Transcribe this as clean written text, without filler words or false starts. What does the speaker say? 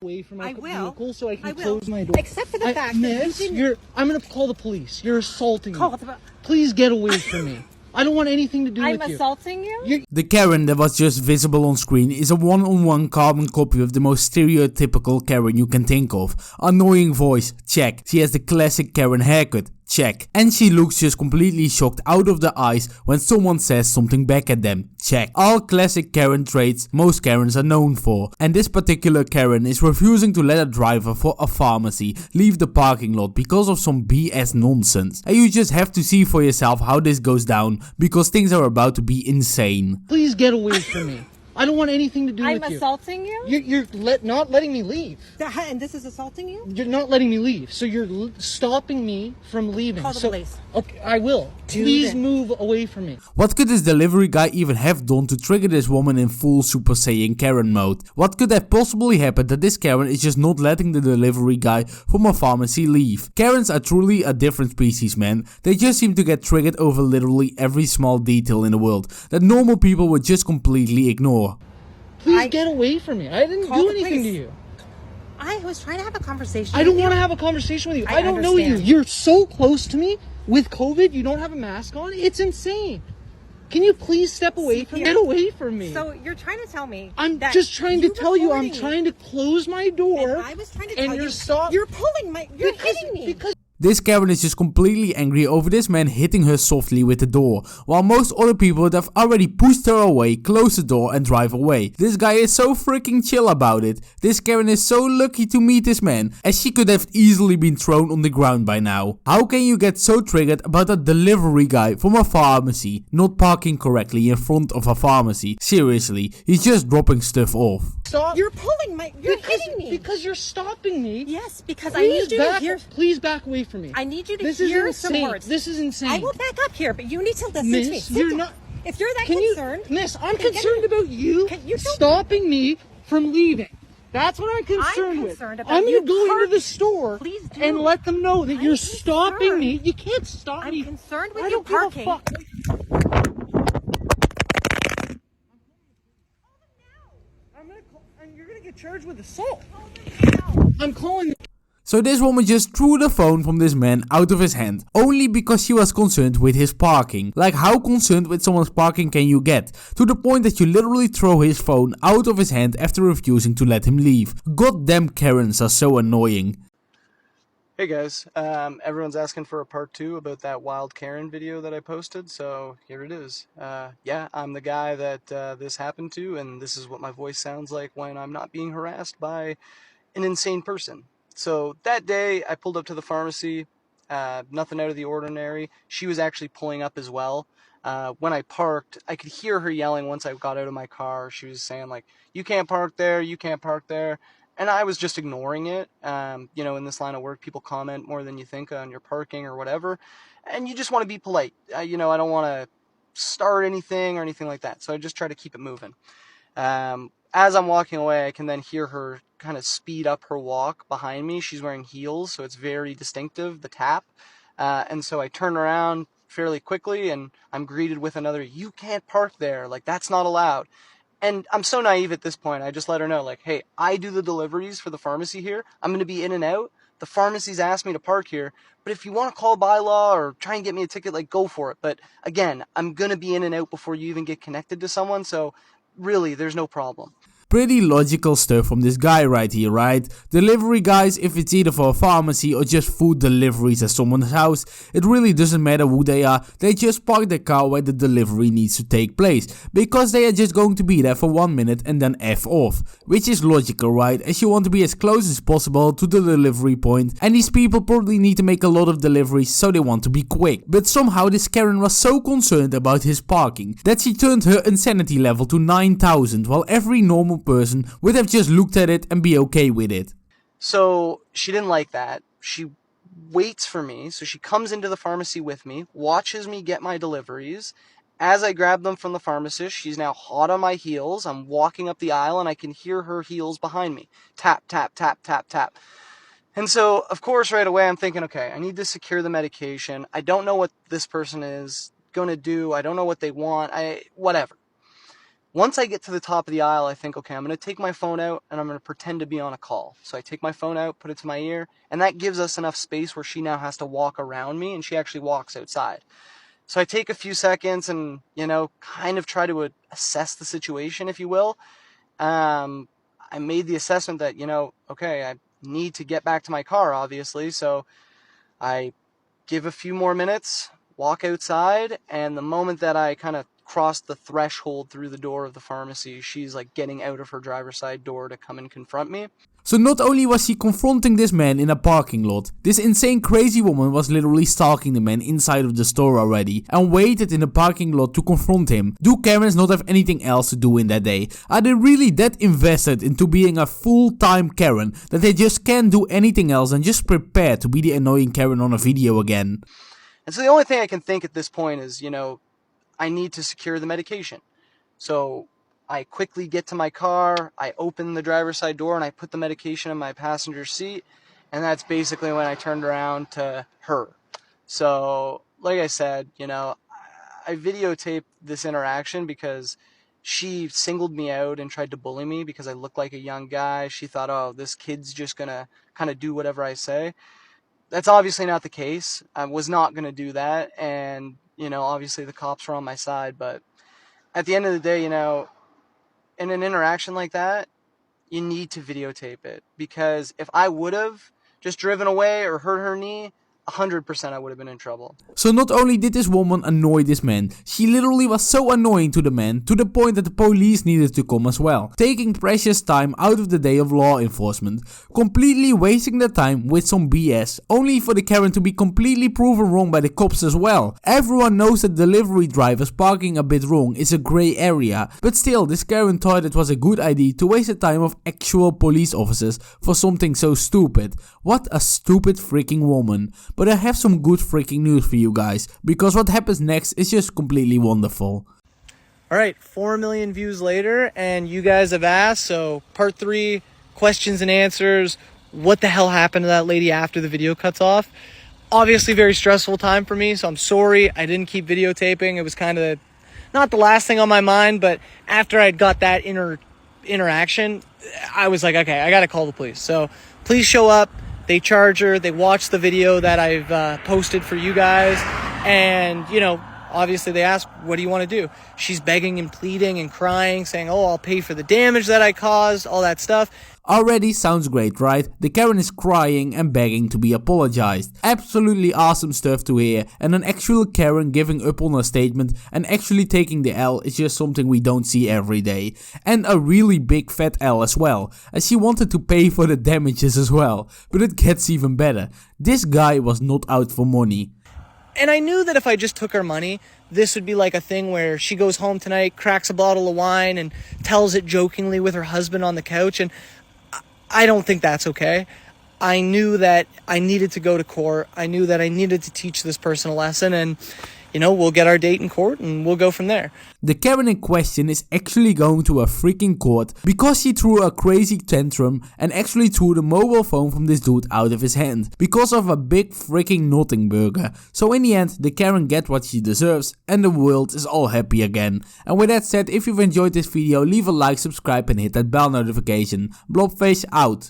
away from my I will. vehicle so I can I will. close my door. Except for the fact Miss, that you didn't... I'm gonna call the police. You're assaulting me. Call the... Please get away from me. I don't want anything to do with you. I'm assaulting you? The Karen that was just visible on screen is a one-on-one carbon copy of the most stereotypical Karen you can think of. Annoying voice, check. She has the classic Karen haircut, check. And she looks just completely shocked out of the eyes when someone says something back at them, check. All classic Karen traits most Karens are known for. And this particular Karen is refusing to let a driver for a pharmacy leave the parking lot because of some BS nonsense. And you just have to see for yourself how this goes down, because things are about to be insane. Please get away from me. I don't want anything to do with you. I'm assaulting you? You're not letting me leave. And this is assaulting you? You're not letting me leave. So you're stopping me from leaving. Call the police. Okay, I will. Please move away from me. What could this delivery guy even have done to trigger this woman in full Super Saiyan Karen mode? What could have possibly happened that this Karen is just not letting the delivery guy from a pharmacy leave? Karens are truly a different species, man. They just seem to get triggered over literally every small detail in the world that normal people would just completely ignore. Please get away from me. I didn't do anything to you. I was trying to have a conversation I don't want to have a conversation with you. I don't know you. You're so close to me with COVID. You don't have a mask on. It's insane. Can you please step away from me? Get away from me. So you're trying to tell me I'm that just trying to tell you I'm me. trying to close my door. And I was trying to tell you stop. You're pulling my... You're hitting me. Because This Karen is just completely angry over this man hitting her softly with the door, while most other people would have already pushed her away, closed the door and drive away. This guy is so freaking chill about it. This Karen is so lucky to meet this man, as she could have easily been thrown on the ground by now. How can you get so triggered about a delivery guy from a pharmacy not parking correctly in front of a pharmacy? Seriously, he's just dropping stuff off. Stop. You're pulling my... You're hitting me. Because you're stopping me. Yes, because I need you to hear... Please back away from me. I need you to hear some words. This is insane. I will back up here, but you need to listen to me. You're not... If you're that concerned... Miss, I'm concerned about you stopping me from leaving. That's what I'm concerned with. I'm going to go into the store and let them know that you're stopping me. You can't stop me. I'm concerned with you parking. And you're going to get charged with assault. I'm calling... So this woman just threw the phone from this man out of his hand, only because she was concerned with his parking. Like, how concerned with someone's parking can you get? To the point that you literally throw his phone out of his hand after refusing to let him leave. Goddamn Karens are so annoying. Hey guys, everyone's asking for a part 2 about that wild Karen video that I posted, so here it is. Yeah, I'm the guy that this happened to, and this is what my voice sounds like when I'm not being harassed by an insane person. So that day, I pulled up to the pharmacy, nothing out of the ordinary. She was actually pulling up as well. When I parked, I could hear her yelling once I got out of my car. She was saying, like, you can't park there, you can't park there. And I was just ignoring it. You know, in this line of work, people comment more than you think on your parking or whatever. And you just want to be polite. You know, I don't want to start anything or anything like that. So I just try to keep it moving. As I'm walking away, I can then hear her kind of speed up her walk behind me. She's wearing heels, so it's very distinctive, the tap. And so I turn around fairly quickly, and I'm greeted with another, you can't park there, like, that's not allowed. And I'm so naive at this point, I just let her know, like, hey, I do the deliveries for the pharmacy here. I'm going to be in and out. The pharmacy's asked me to park here. But if you want to call bylaw or try and get me a ticket, like, go for it. But again, I'm going to be in and out before you even get connected to someone, so really, there's no problem. Pretty logical stuff from this guy right here, right? Delivery guys, if it's either for a pharmacy or just food deliveries at someone's house, it really doesn't matter who they are, they just park their car where the delivery needs to take place, because they are just going to be there for 1 minute and then F off. Which is logical, right? As you want to be as close as possible to the delivery point, and these people probably need to make a lot of deliveries, so they want to be quick. But somehow this Karen was so concerned about his parking that she turned her insanity level to 9,000, while every normal person would have just looked at it and be okay with it. So she didn't like that. She waits for me. So she comes into the pharmacy with me, watches me get my deliveries. As I grab them from the pharmacist, she's now hot on my heels. I'm walking up the aisle and I can hear her heels behind me. Tap, tap, tap, tap, tap. And so, of course, right away I'm thinking, okay, I need to secure the medication. I don't know what this person is going to do. I don't know what they want. Whatever. Once I get to the top of the aisle, I think, okay, I'm going to take my phone out and I'm going to pretend to be on a call. So I take my phone out, put it to my ear, and that gives us enough space where she now has to walk around me, and she actually walks outside. So I take a few seconds and, kind of try to assess the situation, if you will. I made the assessment that, okay, I need to get back to my car, obviously. So I give a few more minutes, walk outside, and the moment that I kind of crossed the threshold through the door of the pharmacy, she's like getting out of her driver's side door to come and confront me. So not only was she confronting this man in a parking lot, this insane crazy woman was literally stalking the man inside of the store already and waited in the parking lot to confront him. Do Karens not have anything else to do in that day? Are they really that invested into being a full-time Karen that they just can't do anything else and just prepare to be the annoying Karen on a video again? And so the only thing I can think at this point is, I need to secure the medication. So I quickly get to my car, I open the driver's side door, and I put the medication in my passenger seat. And that's basically when I turned around to her. So, like I said, I videotaped this interaction because she singled me out and tried to bully me because I look like a young guy. She thought, oh, this kid's just going to kind of do whatever I say. That's obviously not the case. I was not going to do that. And, obviously the cops were on my side. But at the end of the day, in an interaction like that, you need to videotape it. Because if I would have just driven away or hurt her knee, 100% I would have been in trouble. So not only did this woman annoy this man, she literally was so annoying to the man to the point that the police needed to come as well, taking precious time out of the day of law enforcement, completely wasting their time with some BS, only for the Karen to be completely proven wrong by the cops as well. Everyone knows that delivery drivers parking a bit wrong is a grey area, but still this Karen thought it was a good idea to waste the time of actual police officers for something so stupid. What a stupid freaking woman. But I have some good freaking news for you guys, because what happens next is just completely wonderful. Alright, 4 million views later, and you guys have asked, so part 3, questions and answers. What the hell happened to that lady after the video cuts off? Obviously very stressful time for me, so I'm sorry I didn't keep videotaping. It was kind of not the last thing on my mind, but after I'd got that interaction, I was like, okay, I gotta call the police. So please show up. They charge her, they watch the video that I've posted for you guys, and, obviously they ask, what do you want to do? She's begging and pleading and crying, saying, oh, I'll pay for the damage that I caused, all that stuff. Already sounds great, right? The Karen is crying and begging to be apologized. Absolutely awesome stuff to hear, and an actual Karen giving up on her statement and actually taking the L is just something we don't see every day. And a really big fat L as well, as she wanted to pay for the damages as well. But it gets even better. This guy was not out for money. And I knew that if I just took her money, this would be like a thing where she goes home tonight, cracks a bottle of wine, and tells it jokingly with her husband on the couch, and I don't think that's okay. I knew that I needed to go to court. I knew that I needed to teach this person a lesson, and, we'll get our date in court and we'll go from there. The Karen in question is actually going to a freaking court because she threw a crazy tantrum and actually threw the mobile phone from this dude out of his hand because of a big freaking nothing burger. So in the end, the Karen gets what she deserves and the world is all happy again. And with that said, if you've enjoyed this video, leave a like, subscribe and hit that bell notification. Blobface out.